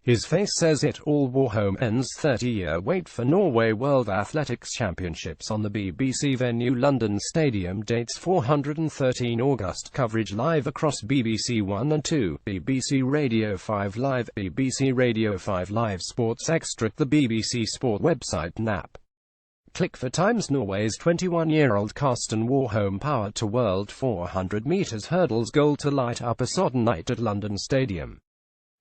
His face says it all. Warholm ends 30-year wait for Norway World Athletics Championships on the BBC venue. London Stadium dates 413 August. Coverage live across BBC 1 and 2, BBC Radio 5 Live, BBC Radio 5 Live Sports Extra, the BBC Sport website and app. Click for times. Norway's 21-year-old Karsten Warholm powered to world 400 meters hurdles gold to light up a sodden night at London Stadium.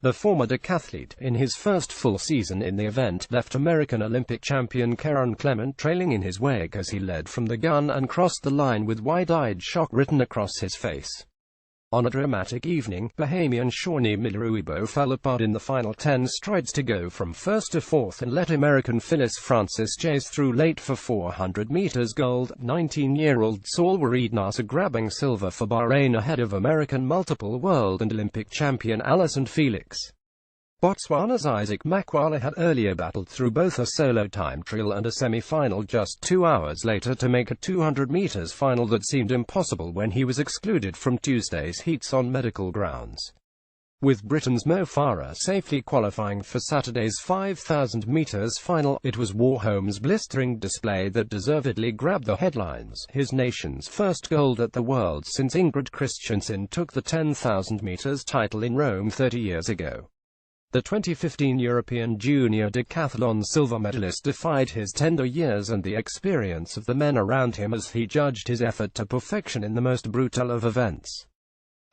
The former decathlete, in his first full season in the event, left American Olympic champion Karen Clement trailing in his wake as he led from the gun and crossed the line with wide-eyed shock written across his face. On a dramatic evening, Bahamian Shawnee Miller fell apart in the final 10 strides to go from first to fourth and let American Phyllis Francis chase through late for 400 meters gold. 19-year-old Saul Nasser grabbing silver for Bahrain ahead of American multiple world and Olympic champion Allyson Felix. Botswana's Isaac Makwala had earlier battled through both a solo time trial and a semi-final just 2 hours later to make a 200 meters final that seemed impossible when he was excluded from Tuesday's heats on medical grounds. With Britain's Mo Farah safely qualifying for Saturday's 5,000 meters final, it was Warholm's blistering display that deservedly grabbed the headlines, his nation's first gold at the Worlds since Ingrid Christensen took the 10,000 meters title in Rome 30 years ago. The 2015 European Junior Decathlon silver medalist defied his tender years and the experience of the men around him as he judged his effort to perfection in the most brutal of events.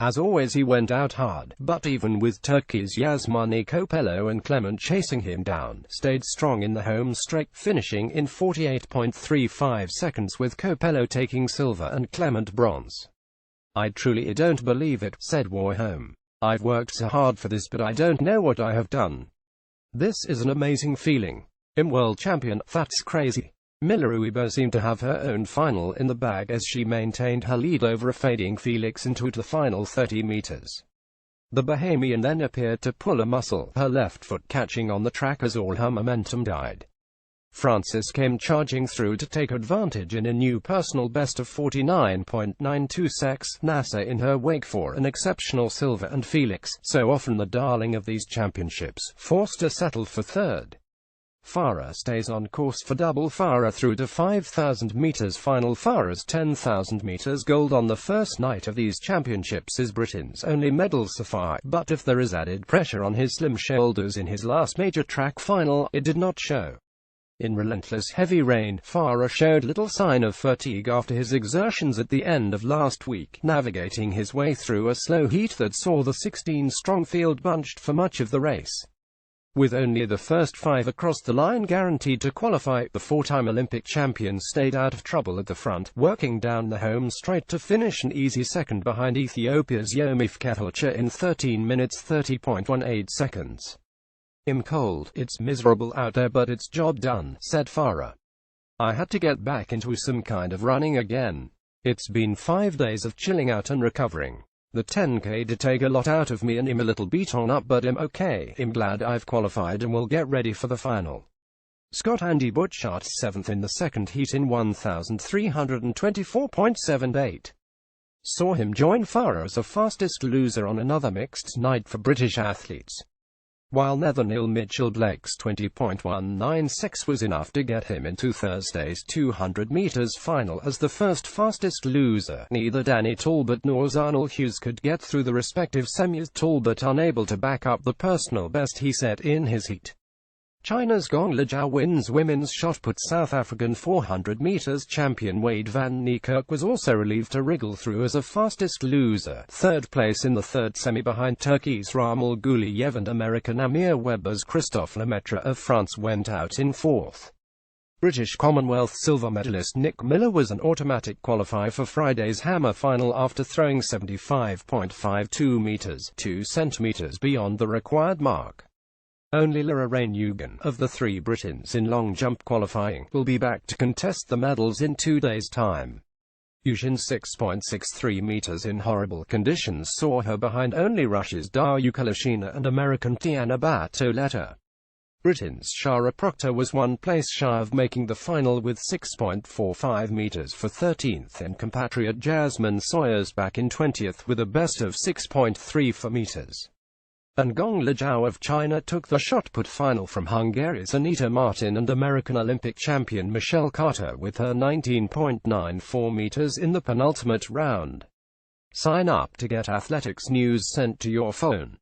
As always, he went out hard, but even with Turkey's Yasmani Copello and Clement chasing him down, stayed strong in the home straight, finishing in 48.35 seconds with Copello taking silver and Clement bronze. "I truly don't believe it," said Warholm. "I've worked so hard for this, but I don't know what I have done. This is an amazing feeling. I'm world champion, that's crazy." Miller seemed to have her own final in the bag as she maintained her lead over a fading Felix into the final 30 meters. The Bahamian then appeared to pull a muscle, her left foot catching on the track as all her momentum died. Francis came charging through to take advantage in a new personal best of 49.92 seconds. Nasser in her wake for an exceptional silver, and Felix, so often the darling of these championships, forced to settle for third. Farah stays on course for double. Farah through to 5,000 meters final. Farah's 10,000 meters gold on the first night of these championships is Britain's only medal so far, but if there is added pressure on his slim shoulders in his last major track final, it did not show. In relentless heavy rain, Farah showed little sign of fatigue after his exertions at the end of last week, navigating his way through a slow heat that saw the 16-strong field bunched for much of the race. With only the first 5 across the line guaranteed to qualify, the 4-time Olympic champion stayed out of trouble at the front, working down the home straight to finish an easy second behind Ethiopia's Yomif Kehorcha in 13 minutes 30.18 seconds. "I'm cold, it's miserable out there, but it's job done," said Farah. "I had to get back into some kind of running again. It's been 5 days of chilling out and recovering. The 10K did take a lot out of me and I'm a little beat on up, but I'm okay. I'm glad I've qualified and will get ready for the final." Scott Andy Butchart 7th in the second heat in 1,324.78. Saw him join Farah as a fastest loser on another mixed night for British athletes. While Nathaniel Mitchell Blake's 20.196 was enough to get him into Thursday's 200 meters final as the first fastest loser, neither Danny Talbot nor Zarnell Hughes could get through the respective semis, Talbot unable to back up the personal best he set in his heat. China's Gong Lijiao wins women's shot put. South African 400 meters champion Wade van Niekerk was also relieved to wriggle through as a fastest loser, third place in the third semi behind Turkey's Ramil Guliyev and American Amir Webb as Christophe Lemaitre of France went out in fourth. British Commonwealth silver medalist Nick Miller was an automatic qualifier for Friday's hammer final after throwing 75.52 meters, 2 centimeters beyond the required mark. Only Lara Rain-Eugen, of the 3 Britons in long jump qualifying, will be back to contest the medals in 2 days' time. Eugen's 6.63 meters in horrible conditions saw her behind only Russia's Darya Kulishina and American Tiana Batoletta. Britain's Shara Proctor was 1 place shy of making the final with 6.45 meters for 13th, and compatriot Jasmine Sawyers back in 20th with a best of 6.34 meters. and Gong Lijiao of China took the shot put final from Hungary's Anita Martin and American Olympic champion Michelle Carter with her 19.94 meters in the penultimate round. Sign up to get athletics news sent to your phone.